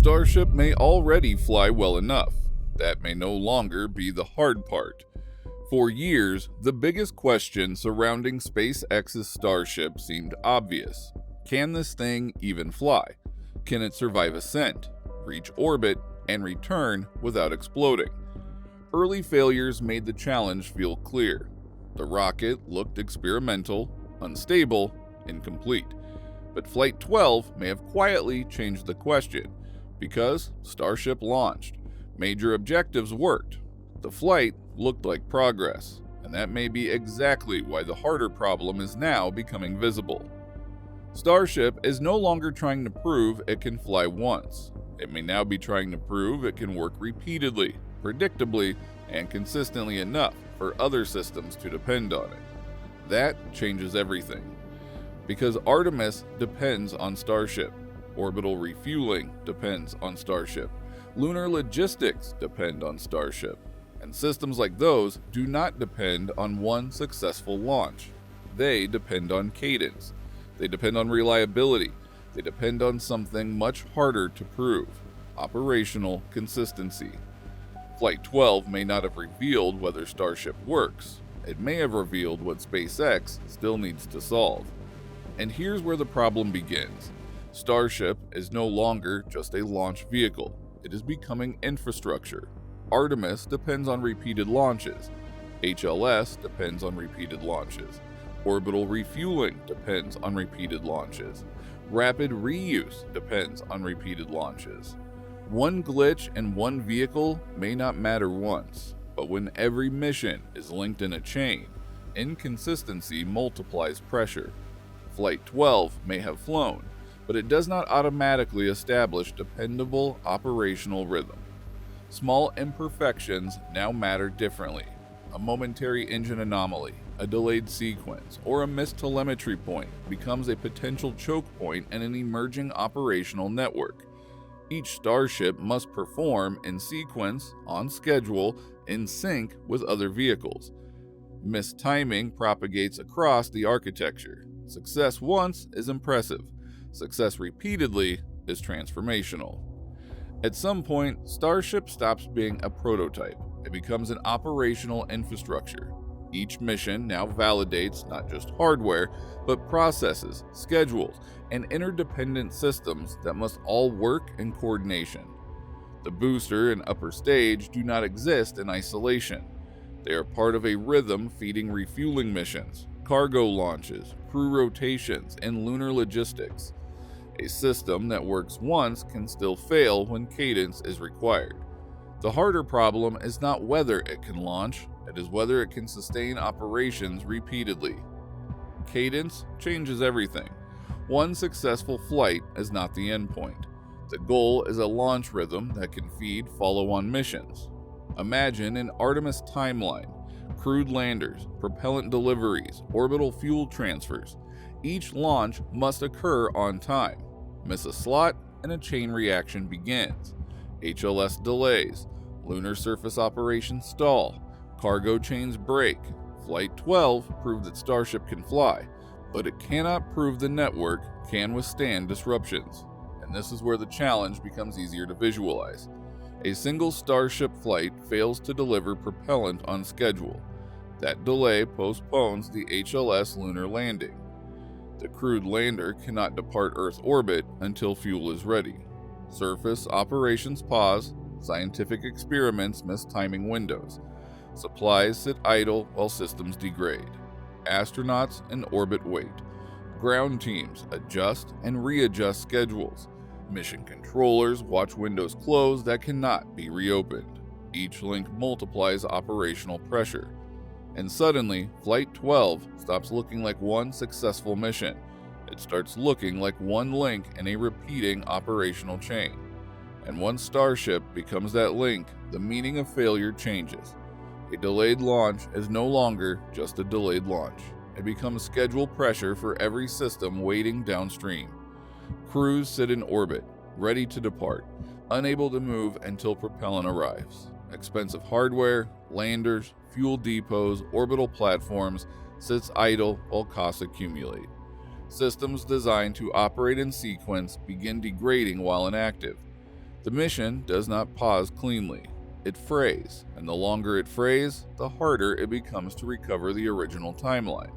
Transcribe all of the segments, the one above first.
Starship may already fly well enough. That may no longer be the hard part. For years, the biggest question surrounding SpaceX's Starship seemed obvious. Can this thing even fly? Can it survive ascent, reach orbit, and return without exploding? Early failures made the challenge feel clear. The rocket looked experimental, unstable, incomplete. But Flight 12 may have quietly changed the question, because Starship launched. Major objectives worked. The flight looked like progress, and that may be exactly why the harder problem is now becoming visible. Starship is no longer trying to prove it can fly once. It may now be trying to prove it can work repeatedly, predictably, and consistently enough for other systems to depend on it. That changes everything. Because Artemis depends on Starship, orbital refueling depends on Starship, lunar logistics depend on Starship, and systems like those do not depend on one successful launch. They depend on cadence. They depend on reliability. They depend on something much harder to prove: operational consistency. Flight 12 may not have revealed whether Starship works. It may have revealed what SpaceX still needs to solve. And here's where the problem begins. Starship is no longer just a launch vehicle. It is becoming infrastructure. Artemis depends on repeated launches. HLS depends on repeated launches. Orbital refueling depends on repeated launches. Rapid reuse depends on repeated launches. One glitch in one vehicle may not matter once, but when every mission is linked in a chain, inconsistency multiplies pressure. Flight 12 may have flown, but it does not automatically establish dependable operational rhythm. Small imperfections now matter differently. A momentary engine anomaly, a delayed sequence, or a missed telemetry point becomes a potential choke point in an emerging operational network. Each Starship must perform in sequence, on schedule, in sync with other vehicles. Missed timing propagates across the architecture. Success once is impressive. Success repeatedly is transformational. At some point, Starship stops being a prototype. It becomes an operational infrastructure. Each mission now validates not just hardware, but processes, schedules, and interdependent systems that must all work in coordination. The booster and upper stage do not exist in isolation. They are part of a rhythm feeding refueling missions, cargo launches, crew rotations, and lunar logistics. A system that works once can still fail when cadence is required. The harder problem is not whether it can launch, it is whether it can sustain operations repeatedly. Cadence changes everything. One successful flight is not the endpoint. The goal is a launch rhythm that can feed follow-on missions. Imagine an Artemis timeline: crewed landers, propellant deliveries, orbital fuel transfers. Each launch must occur on time. Miss a slot, and a chain reaction begins. HLS delays, lunar surface operations stall, cargo chains break. Flight 12 proved that Starship can fly, but it cannot prove the network can withstand disruptions. And this is where the challenge becomes easier to visualize. A single Starship flight fails to deliver propellant on schedule. That delay postpones the HLS lunar landing. The crewed lander cannot depart Earth orbit until fuel is ready. Surface operations pause, scientific experiments miss timing windows. Supplies sit idle while systems degrade. Astronauts in orbit wait. Ground teams adjust and readjust schedules. Mission controllers watch windows close that cannot be reopened. Each link multiplies operational pressure. And suddenly, Flight 12 stops looking like one successful mission. It starts looking like one link in a repeating operational chain. And once Starship becomes that link, the meaning of failure changes. A delayed launch is no longer just a delayed launch. It becomes schedule pressure for every system waiting downstream. Crews sit in orbit, ready to depart, unable to move until propellant arrives. Expensive hardware, landers, fuel depots, orbital platforms sits idle while costs accumulate. Systems designed to operate in sequence begin degrading while inactive. The mission does not pause cleanly. It frays, and the longer it frays, the harder it becomes to recover the original timeline.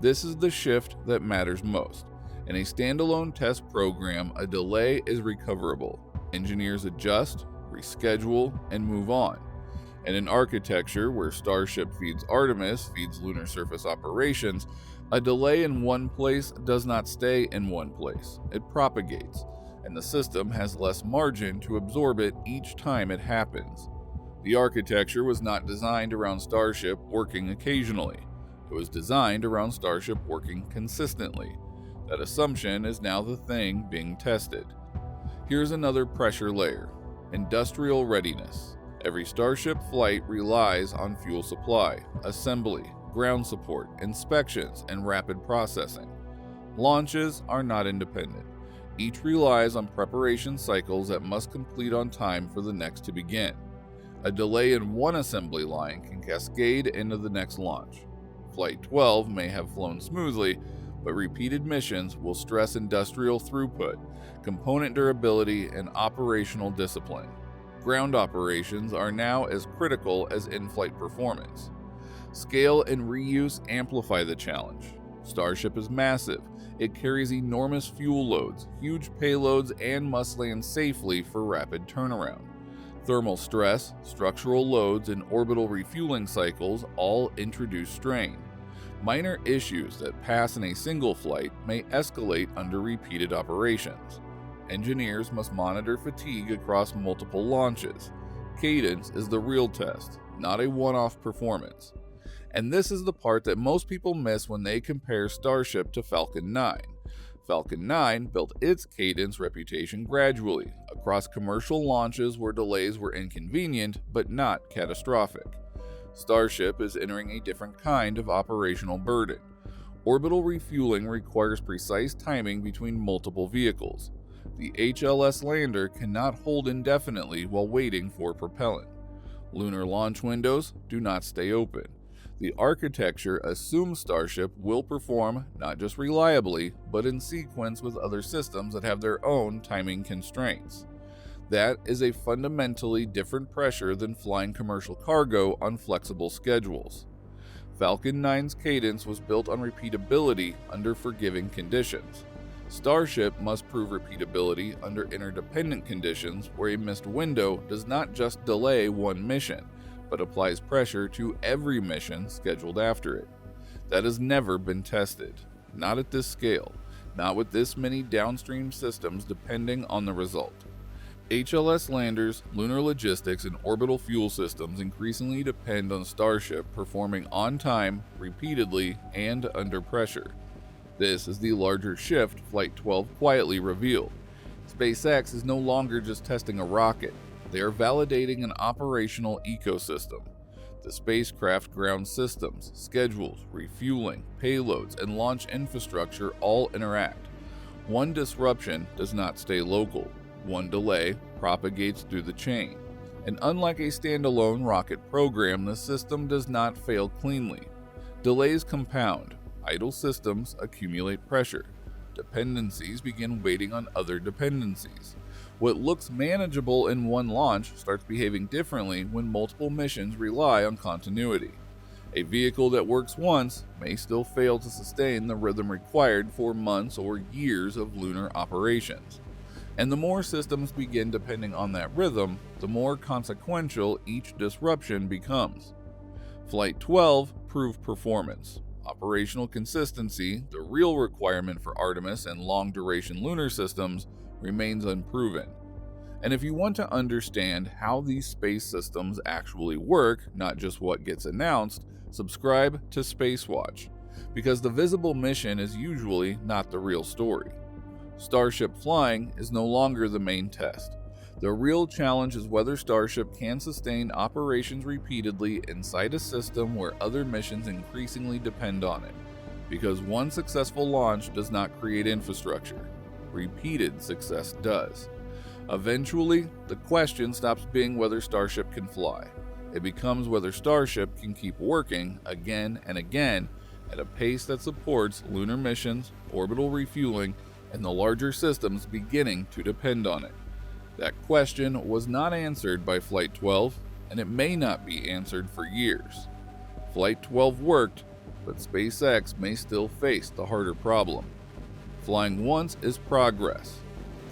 This is the shift that matters most. In a standalone test program, a delay is recoverable. Engineers adjust, reschedule, and move on. In an architecture where Starship feeds Artemis, feeds lunar surface operations, a delay in one place does not stay in one place. It propagates, and the system has less margin to absorb it each time it happens. The architecture was not designed around Starship working occasionally. It was designed around Starship working consistently. That assumption is now the thing being tested. Here's another pressure layer: industrial readiness. Every Starship flight relies on fuel supply, assembly, ground support, inspections, and rapid processing. Launches are not independent. Each relies on preparation cycles that must complete on time for the next to begin. A delay in one assembly line can cascade into the next launch. Flight 12 may have flown smoothly, but repeated missions will stress industrial throughput, component durability, and operational discipline. Ground operations are now as critical as in-flight performance. Scale and reuse amplify the challenge. Starship is massive. It carries enormous fuel loads, huge payloads, and must land safely for rapid turnaround. Thermal stress, structural loads, and orbital refueling cycles all introduce strain. Minor issues that pass in a single flight may escalate under repeated operations. Engineers must monitor fatigue across multiple launches. Cadence is the real test, not a one-off performance. And this is the part that most people miss when they compare Starship to Falcon 9. Falcon 9 built its cadence reputation gradually, across commercial launches where delays were inconvenient but not catastrophic. Starship is entering a different kind of operational burden. Orbital refueling requires precise timing between multiple vehicles. The HLS lander cannot hold indefinitely while waiting for propellant. Lunar launch windows do not stay open. The architecture assumes Starship will perform not just reliably, but in sequence with other systems that have their own timing constraints. That is a fundamentally different pressure than flying commercial cargo on flexible schedules. Falcon 9's cadence was built on repeatability under forgiving conditions. Starship must prove repeatability under interdependent conditions where a missed window does not just delay one mission, but applies pressure to every mission scheduled after it. That has never been tested. Not at this scale. Not with this many downstream systems depending on the result. HLS landers, lunar logistics, and orbital fuel systems increasingly depend on Starship performing on time, repeatedly, and under pressure. This is the larger shift Flight 12 quietly revealed. SpaceX is no longer just testing a rocket. They are validating an operational ecosystem. The spacecraft ground systems, schedules, refueling, payloads, and launch infrastructure all interact. One disruption does not stay local. One delay propagates through the chain. And unlike a standalone rocket program, the system does not fail cleanly. Delays compound. Idle systems accumulate pressure. Dependencies begin waiting on other dependencies. What looks manageable in one launch starts behaving differently when multiple missions rely on continuity. A vehicle that works once may still fail to sustain the rhythm required for months or years of lunar operations. And the more systems begin depending on that rhythm, the more consequential each disruption becomes. Flight 12 proved performance. Operational consistency, the real requirement for Artemis and long-duration lunar systems, remains unproven. And if you want to understand how these space systems actually work, not just what gets announced, subscribe to Space Watch, because the visible mission is usually not the real story. Starship flying is no longer the main test. The real challenge is whether Starship can sustain operations repeatedly inside a system where other missions increasingly depend on it. Because one successful launch does not create infrastructure. Repeated success does. Eventually, the question stops being whether Starship can fly. It becomes whether Starship can keep working again and again at a pace that supports lunar missions, orbital refueling, and the larger systems beginning to depend on it. That question was not answered by Flight 12, and it may not be answered for years. Flight 12 worked, but SpaceX may still face the harder problem. Flying once is progress.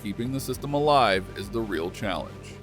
Keeping the system alive is the real challenge.